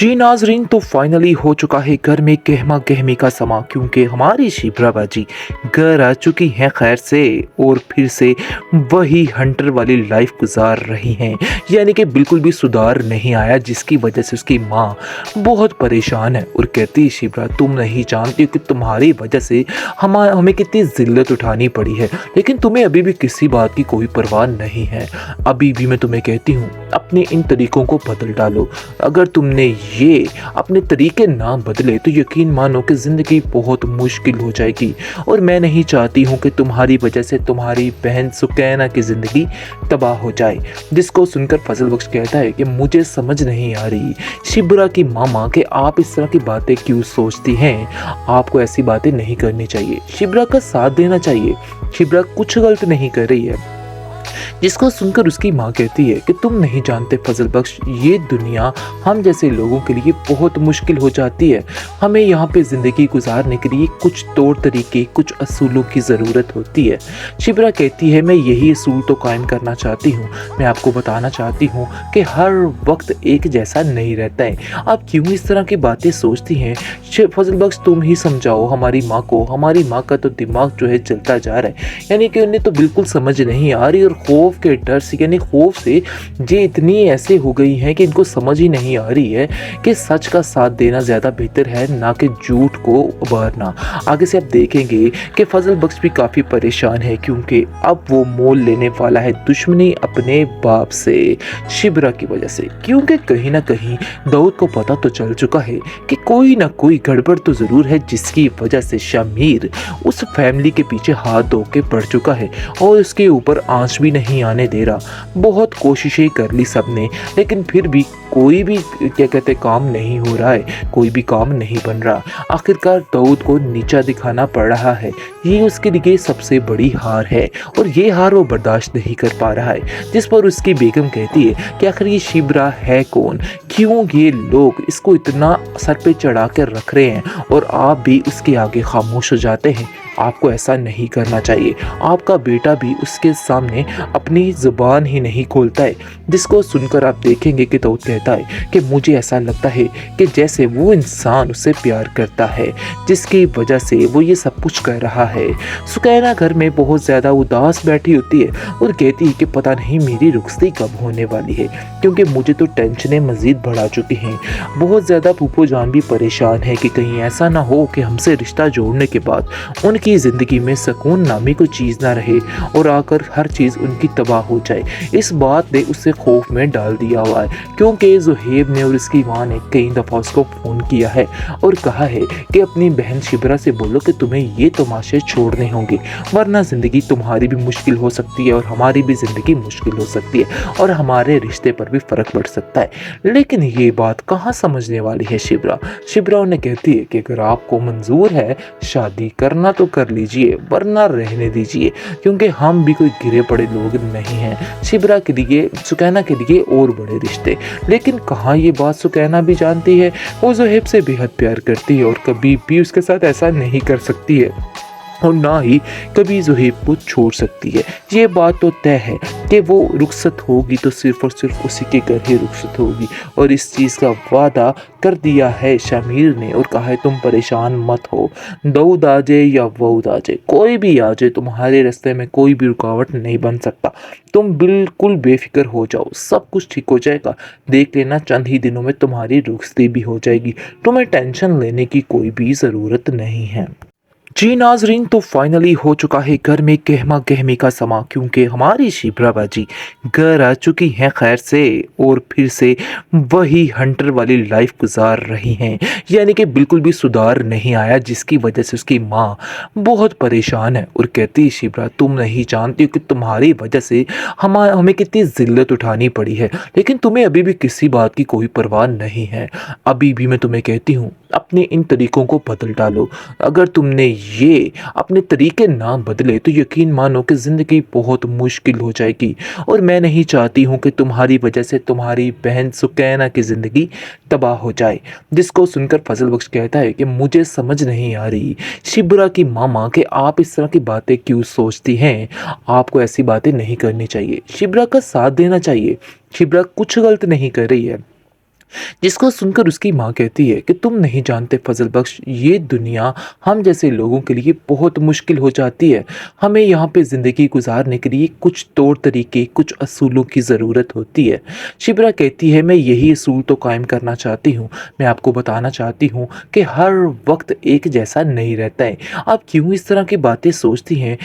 जी नाजरीन, तो फाइनली हो चुका है घर में गहमा गहमी का समा, क्योंकि हमारी शिप्रा बाजी घर आ चुकी हैं खैर से और फिर से वही हंटर वाली लाइफ गुजार रही हैं। यानी कि बिल्कुल भी सुधार नहीं आया, जिसकी वजह से उसकी माँ बहुत परेशान है और कहती है, शिप्रा तुम नहीं जानती कि तुम्हारी वजह से हमें कितनी जिल्लत उठानी पड़ी है, लेकिन तुम्हें अभी भी किसी बात की कोई परवाह नहीं है। अभी भी मैं तुम्हें कहती हूँ, अपने इन तरीकों को बदल डालो। अगर तुमने ये अपने तरीके ना बदले तो यकीन मानो कि ज़िंदगी बहुत मुश्किल हो जाएगी, और मैं नहीं चाहती हूँ कि तुम्हारी वजह से तुम्हारी बहन सुकैना की ज़िंदगी तबाह हो जाए। जिसको सुनकर फजल बख्श कहता है कि मुझे समझ नहीं आ रही शिब्रा की मामा कि आप इस तरह की बातें क्यों सोचती हैं। आपको ऐसी बातें नहीं करनी चाहिए, शिब्रा का साथ देना चाहिए। शिब्रा कुछ गलत नहीं कर रही है। जिसको सुनकर उसकी माँ कहती है कि तुम नहीं जानते फजल बख्श, ये दुनिया हम जैसे लोगों के लिए बहुत मुश्किल हो जाती है। हमें यहाँ पे ज़िंदगी गुजारने के लिए कुछ तौर तरीके, कुछ असूलों की ज़रूरत होती है। शिब्रा कहती है, मैं यही असूल तो कायम करना चाहती हूँ। मैं आपको बताना चाहती हूँ कि हर वक्त एक जैसा नहीं रहता है। आप क्यों इस तरह की बातें सोचती हैं? फजल बख्श तुम ही समझाओ हमारी माँ को। हमारी माँ का तो दिमाग जो है चलता जा रहा है, यानी कि उन्हें तो बिल्कुल समझ नहीं आ रही, और खौफ के डर से, यानी खौफ से ये इतनी ऐसे हो गई हैं कि इनको समझ ही नहीं आ रही है कि सच का साथ देना ज़्यादा बेहतर है, ना कि झूठ को उभारना। आगे से आप देखेंगे कि फजल बख्श भी काफ़ी परेशान है, क्योंकि अब वो मोल लेने वाला है दुश्मनी अपने बाप से, शिब्रा की वजह से। क्योंकि कहीं ना कहीं दाऊद को पता तो चल चुका है कि कोई ना कोई गड़बड़ तो ज़रूर है, जिसकी वजह से शमीर उस फैमिली के पीछे हाथ धो के पड़ चुका है और उसके ऊपर आंच भी नहीं आने दे रहा। बहुत कोशिशें कर ली सबने, लेकिन फिर भी कोई भी क्या कहते काम नहीं हो रहा है, कोई भी काम नहीं बन रहा। आखिरकार दाऊद को नीचा दिखाना पड़ रहा है। ये उसके लिए सबसे बड़ी हार है, और ये हार वो बर्दाश्त नहीं कर पा रहा है। जिस पर उसकी बेगम कहती है कि आखिर ये शिब्रा है कौन, क्यों ये लोग इसको इतना सर पे चढ़ा कर रख रहे हैं और आप भी उसके आगे खामोश हो जाते हैं। आपको ऐसा नहीं करना चाहिए। आपका बेटा भी उसके सामने अपनी ज़ुबान ही नहीं खोलता है। जिसको सुनकर आप देखेंगे कि दाऊद कहता है कि मुझे ऐसा लगता है कि जैसे वो इंसान उससे प्यार करता है, जिसकी वजह से वो ये सब कुछ कर रहा है। सुकैना घर में बहुत ज़्यादा उदास बैठी होती है और कहती है कि पता नहीं मेरी रुखसती कब होने वाली है, क्योंकि मुझे तो टेंशनें मज़ीद बढ़ा चुकी हैं। बहुत ज़्यादा फूफो जान भी परेशान है कि कहीं ऐसा ना हो कि हमसे रिश्ता जोड़ने के बाद उनकी ज़िंदगी में सुकून नामी कोई चीज़ ना रहे और आकर हर चीज़ उनकी तबाह हो जाए। इस बात ने उसे खौफ में डाल दिया हुआ है, क्योंकि ज़ुहैब ने और उसकी माँ ने कई दफ़ा उसको फ़ोन किया है और कहा है कि अपनी बहन शिब्रा से बोलो कि तुम्हें ये तमाशे छोड़ने होंगे, वरना ज़िंदगी तुम्हारी भी मुश्किल हो सकती है और हमारी भी ज़िंदगी मुश्किल हो सकती है और हमारे रिश्ते पर भी फ़र्क पड़ सकता है। लेकिन ये बात कहाँ समझने वाली है शिब्रा। शिब्रा उन्हें कहती है कि अगर आपको मंजूर है शादी करना तो कर लीजिए, वरना रहने दीजिए, क्योंकि हम भी कोई गिरे पड़े लोग नहीं हैं। शिब्रा के लिए, सुकैना के लिए और बड़े रिश्ते। लेकिन कहाँ ये बात सुकैना भी जानती है। वो ज़ुहैब से बेहद प्यार करती है और कभी भी उसके साथ ऐसा नहीं कर सकती है और ना ही कभी ज़ुहैब को छोड़ सकती है। ये बात तो तय है कि वो रुखसत होगी तो सिर्फ़ और सिर्फ उसी के घर ही रुखसत होगी, और इस चीज़ का वादा कर दिया है शमीर ने और कहा है तुम परेशान मत हो, दाऊद आ जाए या वऊद आ जाए, कोई भी आ जाए, तुम्हारे रास्ते में कोई भी रुकावट नहीं बन सकता। तुम बिल्कुल बेफिक्र हो जाओ, सब कुछ ठीक हो जाएगा। देख लेना चंद ही दिनों में तुम्हारी रुखसती भी हो जाएगी। तुम्हें टेंशन लेने की कोई भी ज़रूरत नहीं है। जी नाजरीन, तो फाइनली हो चुका है घर में गहमा गहमी का समा, क्योंकि हमारी शिप्रा बाजी घर आ चुकी हैं खैर से और फिर से वही हंटर वाली लाइफ गुजार रही हैं। यानी कि बिल्कुल भी सुधार नहीं आया, जिसकी वजह से उसकी माँ बहुत परेशान है और कहती है, शिप्रा तुम नहीं जानती कि तुम्हारी वजह से हमें कितनी जिल्लत उठानी पड़ी है, लेकिन तुम्हें अभी भी किसी बात की कोई परवाह नहीं है। अभी भी मैं तुम्हें कहती हूँ, अपने इन तरीकों को बदल डालो। अगर तुमने ये अपने तरीके ना बदले तो यकीन मानो कि ज़िंदगी बहुत मुश्किल हो जाएगी, और मैं नहीं चाहती हूँ कि तुम्हारी वजह से तुम्हारी बहन सुकैना की ज़िंदगी तबाह हो जाए। जिसको सुनकर फजल बख्श कहता है कि मुझे समझ नहीं आ रही शिब्रा की मामा कि आप इस तरह की बातें क्यों सोचती हैं। आपको ऐसी बातें नहीं करनी चाहिए, शिब्रा का साथ देना चाहिए। शिब्रा कुछ गलत नहीं कर रही है। जिसको सुनकर उसकी माँ कहती है कि तुम नहीं जानते फजल बख्श, ये दुनिया हम जैसे लोगों के लिए बहुत मुश्किल हो जाती है। हमें यहाँ पे ज़िंदगी गुजारने के लिए कुछ तौर तरीके, कुछ असूलों की ज़रूरत होती है। शिप्रा कहती है मैं यही असूल तो कायम करना चाहती हूँ। मैं आपको बताना चाहती हूँ कि हर वक्त एक जैसा नहीं रहता है। आप क्यों इस तरह की बातें सोचती हैं?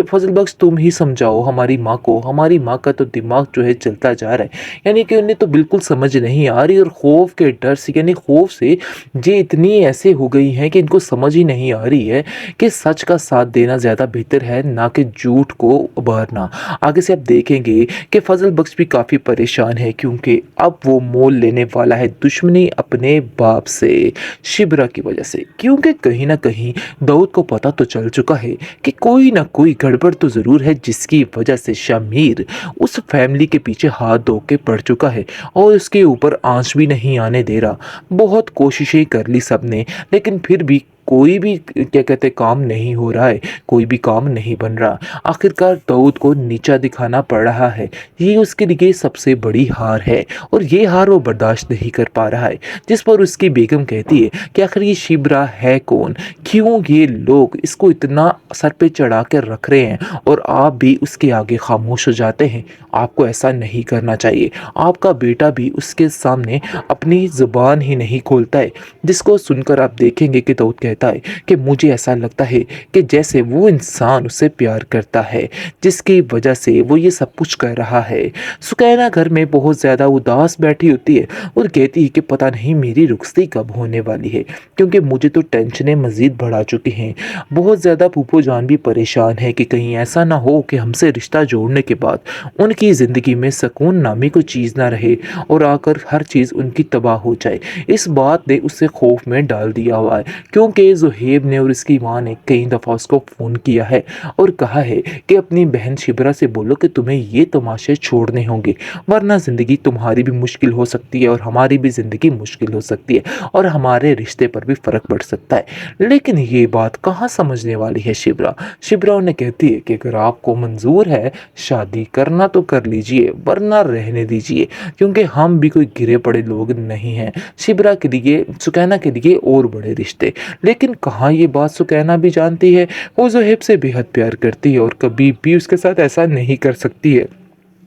फजल बख्श तुम ही समझाओ हमारी माँ को। हमारी माँ का तो दिमाग जो है चलता जा रहा है, यानी कि उन्हें तो बिल्कुल समझ नहीं आ रही, और खौफ के डर से, यानी खौफ से ये इतनी ऐसे हो गई हैं कि इनको समझ ही नहीं आ रही है कि सच का साथ देना ज़्यादा बेहतर है ना कि झूठ को उभारना। आगे से आप देखेंगे कि फजल बख्श भी काफ़ी परेशान है, क्योंकि अब वो मोल लेने वाला है दुश्मनी अपने बाप से, शिब्रा की वजह से। क्योंकि कहीं ना कहीं दाऊद को पता तो चल चुका है कि कोई ना कोई गड़बड़ तो ज़रूर है, जिसकी वजह से शमीर उस फैमिली के पीछे हाथ धो के पड़ चुका है और उसके ऊपर आँच भी नहीं आने दे रहा। बहुत कोशिशें कर ली सबने, लेकिन फिर भी कोई भी क्या कहते काम नहीं हो रहा है, कोई भी काम नहीं बन रहा। आखिरकार दाऊद को नीचा दिखाना पड़ रहा है। ये उसके लिए सबसे बड़ी हार है, और ये हार वो बर्दाश्त नहीं कर पा रहा है। जिस पर उसकी बेगम कहती है कि आखिर ये शिब्रा है कौन, क्यों ये लोग इसको इतना सर पे चढ़ा कर रख रहे हैं और आप भी उसके आगे खामोश हो जाते हैं। आपको ऐसा नहीं करना चाहिए। आपका बेटा भी उसके सामने अपनी ज़ुबान ही नहीं खोलता है। जिसको सुनकर आप देखेंगे कि दाऊद कहता है कि मुझे ऐसा लगता है कि जैसे वो इंसान उससे प्यार करता है, जिसकी वजह से वो ये सब कुछ कर रहा है। सुकैना घर में बहुत ज़्यादा उदास बैठी होती है और कहती है कि पता नहीं मेरी रुखसती कब होने वाली है, क्योंकि मुझे तो टेंशनें मज़ीद बढ़ा चुकी हैं। बहुत ज़्यादा फूफो जान भी परेशान है कि कहीं ऐसा ना हो कि हमसे रिश्ता जोड़ने के बाद उनकी ज़िंदगी में सुकून नामी कोई चीज़ ना रहे और आकर हर चीज़ उनकी तबाह हो जाए। इस बात ने उसे खौफ में डाल दिया हुआ है, क्योंकि ज़ुहैब ने और उसकी माँ ने कई दफ़ा उसको फ़ोन किया है और कहा है कि अपनी बहन शिब्रा से बोलो कि तुम्हें ये तमाशे छोड़ने होंगे, वरना ज़िंदगी तुम्हारी भी मुश्किल हो सकती है और हमारी भी ज़िंदगी मुश्किल हो सकती है और हमारे रिश्ते पर भी फ़र्क पड़ सकता है। लेकिन ये बात कहाँ समझने वाली है शिब्रा। शिब्रा उन्हें कहती है कि अगर आपको मंजूर है शादी करना तो कर लीजिए, वरना रहने दीजिए, क्योंकि हम भी कोई गिरे पड़े लोग नहीं हैं। शिब्रा के लिए, सुकैना के लिए और बड़े रिश्ते। लेकिन कहाँ ये बात सुकैना भी जानती है। वो ज़ुहैब से बेहद प्यार करती है और कभी भी उसके साथ ऐसा नहीं कर सकती है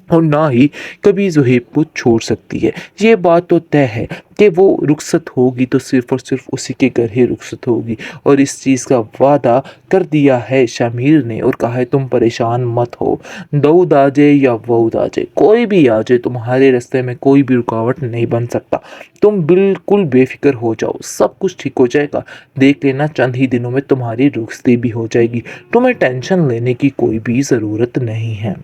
और ना ही कभी ज़ुहैब को छोड़ सकती है। ये बात तो तय है कि वो रुखसत होगी तो सिर्फ़ और सिर्फ़ उसी के घर ही रुखसत होगी, और इस चीज़ का वादा कर दिया है शामिर ने और कहा है तुम परेशान मत हो। दाऊद आ जाए या वऊद आ जाए, कोई भी आ जाए, तुम्हारे रास्ते में कोई भी रुकावट नहीं बन सकता। तुम बिल्कुल बेफ़िक्र हो जाओ, सब कुछ ठीक हो जाएगा। देख लेना चंद ही दिनों में तुम्हारी रुखसती भी हो जाएगी। तुम्हें टेंशन लेने की कोई भी ज़रूरत नहीं है।